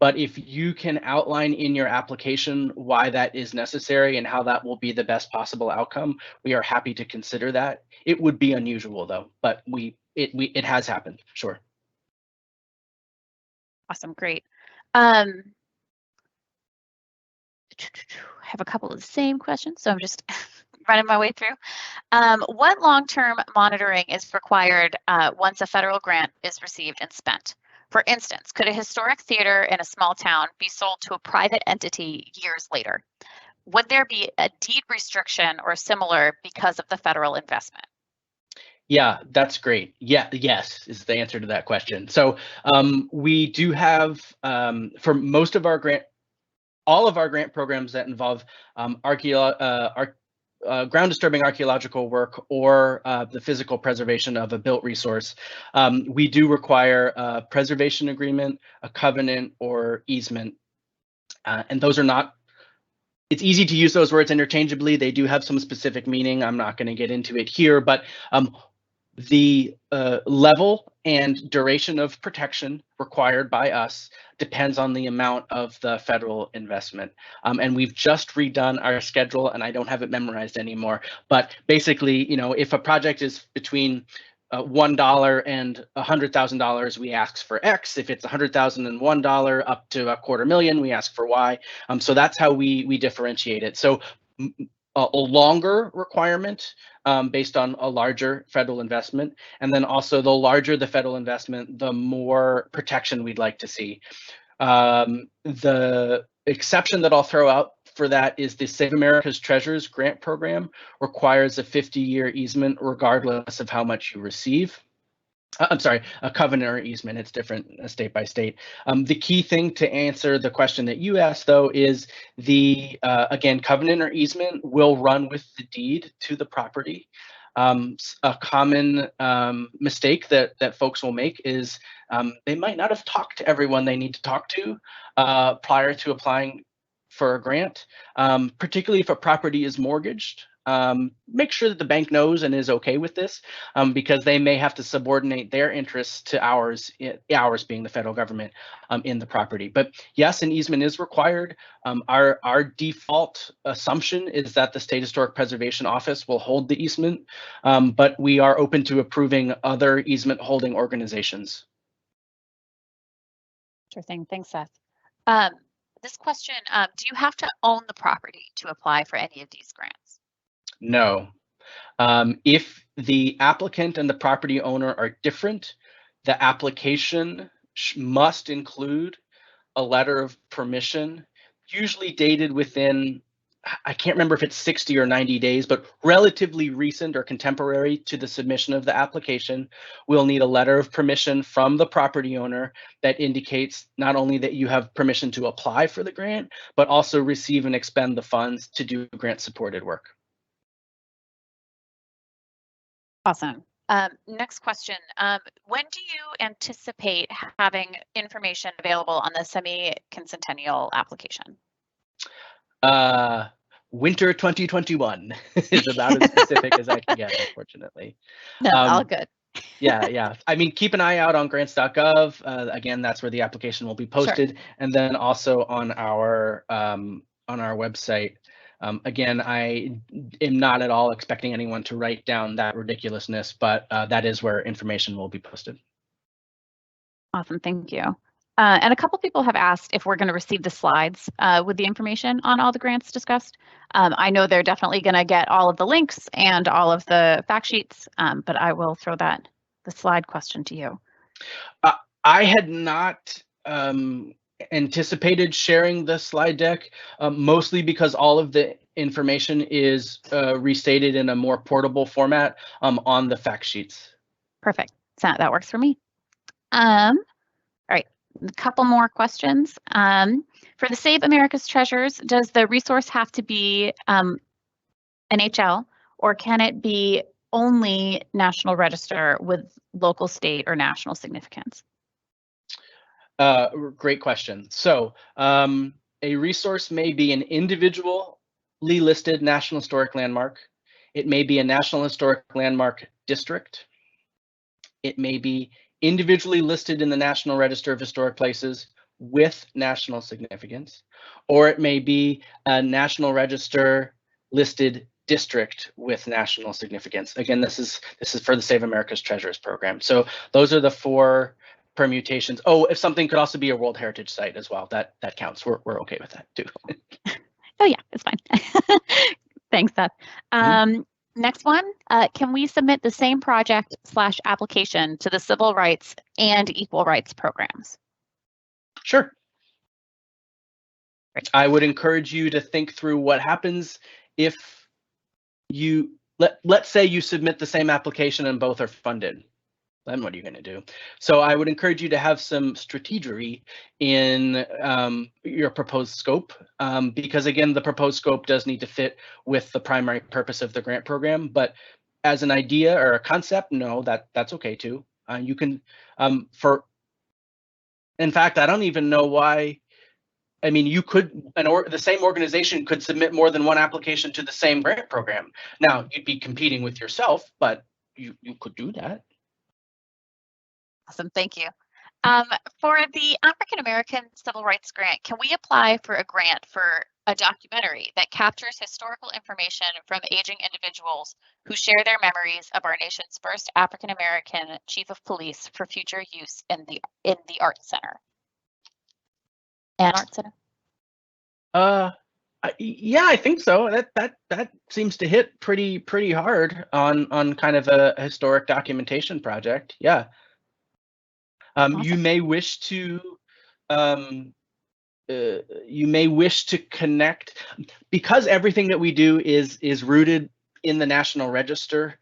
but if you can outline in your application why that is necessary and how that will be the best possible outcome, we are happy to consider that. It would be unusual though, but it has happened, sure. Awesome, great. I have a couple of the same questions, so I'm just running my way through. What long-term monitoring is required once a federal grant is received and spent? For instance, could a historic theater in a small town be sold to a private entity years later? Would there be a deed restriction or similar because of the federal investment? Yeah, that's great. Yeah, yes is the answer to that question. So we do have, for most of our all of our grant programs that involve ground disturbing archaeological work or the physical preservation of a built resource, we do require a preservation agreement, a covenant, or easement. And those are not, it's easy to use those words interchangeably. They do have some specific meaning. I'm not going to get into it here, but the level and duration of protection required by us depends on the amount of the federal investment. And we've just redone our schedule, and I don't have it memorized anymore. But basically, you know, if a project is between $1 and $100,000, we ask for X. If it's $100,001 up to $250,000, we ask for Y. So that's how we differentiate it. So a longer requirement based on a larger federal investment. And then also the larger the federal investment, the more protection we'd like to see. The exception that I'll throw out for that is the Save America's Treasures grant program requires a 50-year easement regardless of how much you receive. I'm sorry, a covenant or easement, it's different state by state. The key thing to answer the question that you asked though is the, again, covenant or easement will run with the deed to the property. A common mistake that folks will make is they might not have talked to everyone they need to talk to prior to applying for a grant, particularly if a property is mortgaged. Make sure that the bank knows and is okay with this, because they may have to subordinate their interests to ours being the federal government in the property. But yes, an easement is required. Our default assumption is that the State Historic Preservation Office will hold the easement, but we are open to approving other easement holding organizations. Sure thing, thanks, Seth. This question, do you have to own the property to apply for any of these grants? No. If the applicant and the property owner are different, the application must include a letter of permission, usually dated within, I can't remember if it's 60 or 90 days, but relatively recent or contemporary to the submission of the application. We'll need a letter of permission from the property owner that indicates not only that you have permission to apply for the grant, but also receive and expend the funds to do grant supported work. Awesome. Next question. When do you anticipate having information available on the SemiCentennial application? Winter 2021 is about as specific as I can get, unfortunately. No, all good. Yeah. I mean, keep an eye out on grants.gov. Again, that's where the application will be posted, Sure. and then also on our website. Again, I am not at all expecting anyone to write down that ridiculousness, but that is where information will be posted. Awesome, thank you. And a couple people have asked if we're going to receive the slides with the information on all the grants discussed. I know they're definitely going to get all of the links and all of the fact sheets, but I will throw the slide question to you. I had not anticipated sharing the slide deck, mostly because all of the information is restated in a more portable format on the fact sheets. Perfect. So that works for me. All right, a couple more questions. For the Save America's Treasures, does the resource have to be NHL, or can it be only National Register with local, state, or national significance? Great question. So a resource may be an individually listed National Historic Landmark. It may be a National Historic Landmark district. It may be individually listed in the National Register of Historic Places with national significance, or it may be a National Register listed district with national significance. Again, this is for the Save America's Treasures program. So those are the 4 permutations. Oh, if something could also be a World Heritage Site as well, that counts. We're okay with that too. Oh yeah, it's fine. Thanks, Seth. Next one, can we submit the same project / application to the civil rights and equal rights programs? Sure. Great. I would encourage you to think through what happens if you, let's say you submit the same application and both are funded. Then what are you going to do? So I would encourage you to have some strategery in your proposed scope, because again, the proposed scope does need to fit with the primary purpose of the grant program. But as an idea or a concept, no, that's okay too. You can, in fact, I don't even know why. I mean, you could, the same organization could submit more than one application to the same grant program. Now, you'd be competing with yourself, but you could do that. Awesome, thank you. For the African American Civil Rights Grant, can we apply for a grant for a documentary that captures historical information from aging individuals who share their memories of our nation's first African American chief of police for future use in the Arts Center? And Arts Center? Yeah, I think so. That seems to hit pretty hard on kind of a historic documentation project. Yeah. Awesome. You may wish to connect, because everything that we do is rooted in the National Register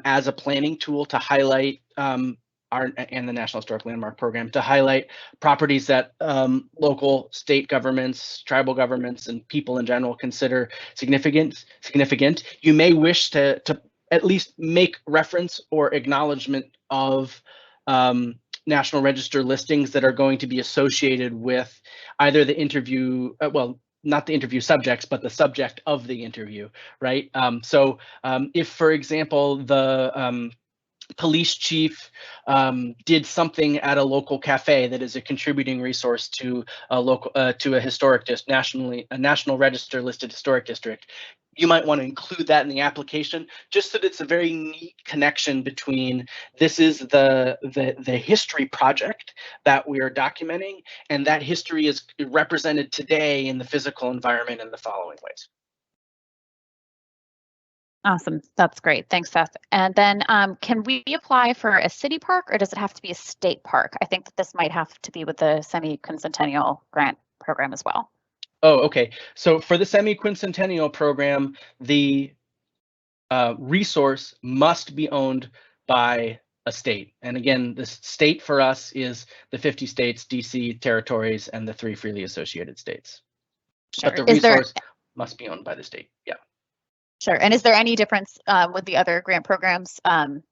as a planning tool to highlight and the National Historic Landmark Program to highlight properties that local, state governments, tribal governments, and people in general consider significant. You may wish to at least make reference or acknowledgement of National Register listings that are going to be associated with either the interview, well, not the interview subjects, but the subject of the interview, right? So if, for example, the police chief did something at a local cafe that is a contributing resource to a local to a historic National Register listed historic district, you might want to include that in the application, just so that it's a very neat connection between this is the history project that we are documenting, and that history is represented today in the physical environment in the following ways. Awesome. That's great. Thanks, Seth. And then can we apply for a city park, or does it have to be a state park? I think that this might have to be with the SemiCentennial Grant program as well. Oh, okay. So for the SemiCentennial program, the resource must be owned by a state. And again, the state for us is the 50 states, DC territories, and the 3 freely associated states. Sure. But the resource must be owned by the state. Yeah. Sure. And is there any difference with the other grant programs on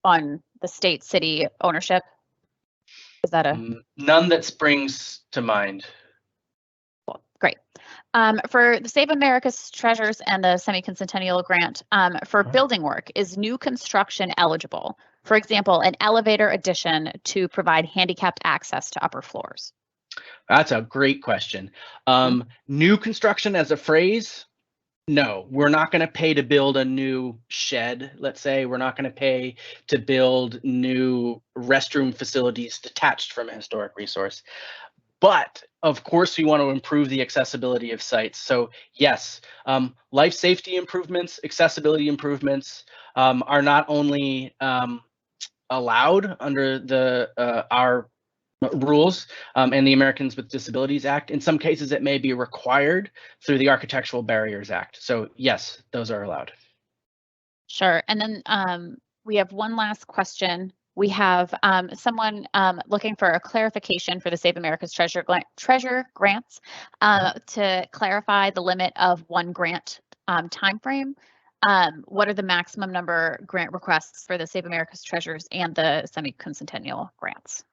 the state city ownership? Is that none that springs to mind? Cool. Great. For the Save America's Treasures and the SemiCentennial Grant, for building work, is new construction eligible? For example, an elevator addition to provide handicapped access to upper floors. That's a great question. New construction as a phrase, no, we're not going to pay to build a new shed. Let's say we're not going to pay to build new restroom facilities detached from a historic resource. But of course, we want to improve the accessibility of sites. So yes, life safety improvements, accessibility improvements are not only allowed under the our rules and the Americans with Disabilities Act. In some cases, it may be required through the Architectural Barriers Act. So yes, those are allowed. Sure. And then we have one last question. We have someone looking for a clarification for the Save America's Treasure grants to clarify the limit of one grant timeframe. What are the maximum number grant requests for the Save America's Treasures and the SemiCentennial grants?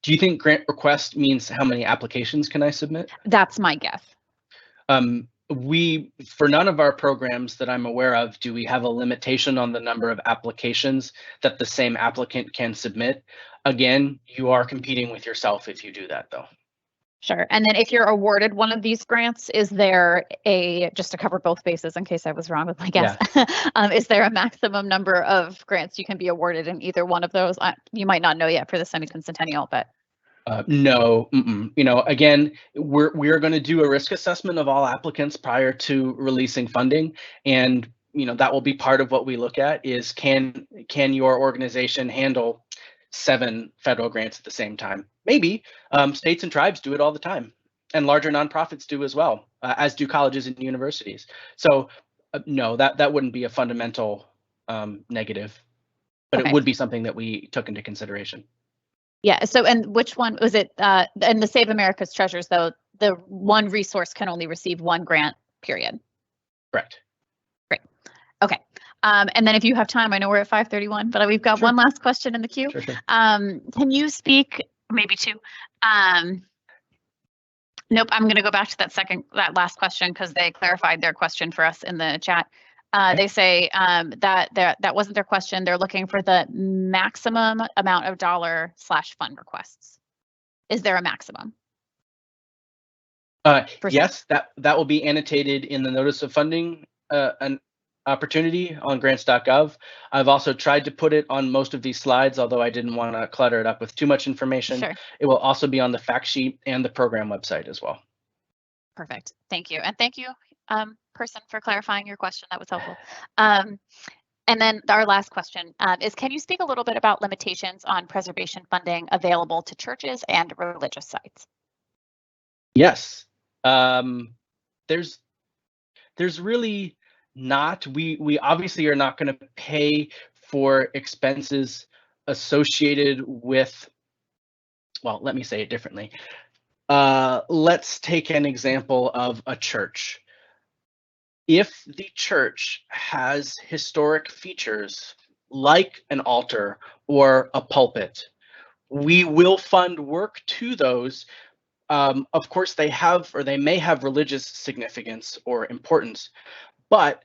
Do you think grant request means how many applications can I submit? That's my guess. For none of our programs that I'm aware of, do we have a limitation on the number of applications that the same applicant can submit. Again, you are competing with yourself if you do that, though. Sure. And then if you're awarded one of these grants, is there just to cover both bases in case I was wrong with my guess, is there a maximum number of grants you can be awarded in either one of those? You might not know yet for the SemiCentennial, but. No, you know, again, we're going to do a risk assessment of all applicants prior to releasing funding, and you know that will be part of what we look at is can your organization handle 7 federal grants at the same time? Maybe. States and tribes do it all the time, and larger nonprofits do as well, as do colleges and universities. So no, that wouldn't be a fundamental negative, but it would be something that we took into consideration. Yeah. So, and which one was it? And the Save America's Treasures, though, the one resource can only receive one grant, period. Correct. Great. Okay. And then if you have time, I know we're at 5:31, but we've got one last question in the queue. Sure. Can you speak, maybe two? Nope. I'm going to go back to that last question because they clarified their question for us in the chat. They say that wasn't their question. They're looking for the maximum amount of $/fund requests. Is there a maximum? Yes, that will be annotated in the notice of funding an opportunity on grants.gov. I've also tried to put it on most of these slides, although I didn't want to clutter it up with too much information. Sure. It will also be on the fact sheet and the program website as well. Perfect. Thank you. And thank you, person, for clarifying your question. That was helpful. And then our last question is, can you speak a little bit about limitations on preservation funding available to churches and religious sites? Yes. There's really not. We obviously are not going to pay for expenses associated with, well, let me say it differently. Let's take an example of a church. If the church has historic features like an altar or a pulpit, we will fund work to those. Of course, they have or they may have religious significance or importance, but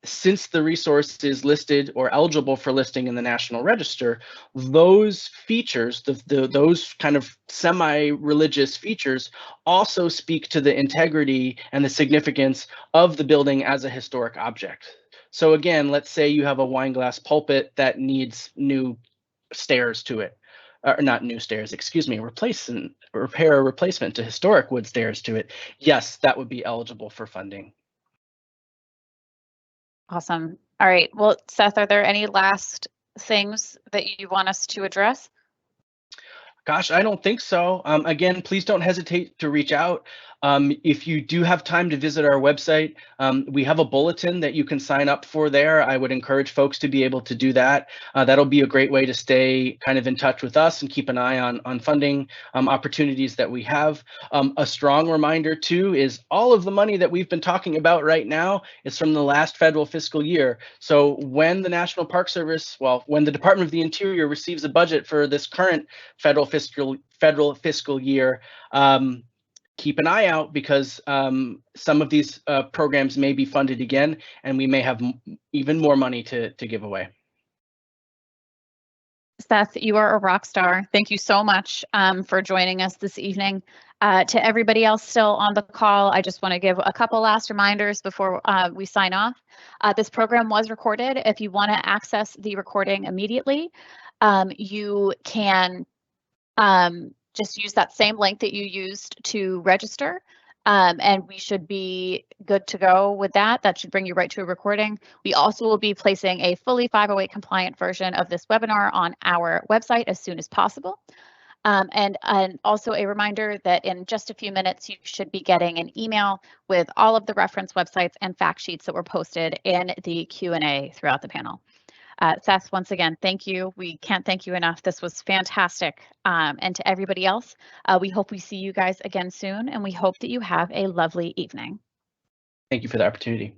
since the resource is listed or eligible for listing in the National Register, those features, those kind of semi-religious features, also speak to the integrity and the significance of the building as a historic object. So again, let's say you have a wine glass pulpit that needs new stairs to it. Or not new stairs, excuse me, repair or replacement to historic wood stairs to it. Yes, that would be eligible for funding. Awesome. All right. Well, Seth, are there any last things that you want us to address? Gosh, I don't think so. Again, please don't hesitate to reach out. If you do have time to visit our website, we have a bulletin that you can sign up for there. I would encourage folks to be able to do that. That'll be a great way to stay kind of in touch with us and keep an eye on funding opportunities that we have. A strong reminder too is all of the money that we've been talking about right now is from the last federal fiscal year. So when the National Park Service, well, when the Department of the Interior receives a budget for this current federal fiscal year, keep an eye out because some of these programs may be funded again, and we may have even more money to give away. Seth, you are a rock star. Thank you so much for joining us this evening. To everybody else still on the call, I just want to give a couple last reminders before we sign off. This program was recorded. If you want to access the recording immediately, you can just use that same link that you used to register. And we should be good to go with that. That should bring you right to a recording. We also will be placing a fully 508 compliant version of this webinar on our website as soon as possible. And also a reminder that in just a few minutes, you should be getting an email with all of the reference websites and fact sheets that were posted in the Q&A throughout the panel. Seth, once again, thank you. We can't thank you enough. This was fantastic. And to everybody else, we hope we see you guys again soon, and we hope that you have a lovely evening. Thank you for the opportunity.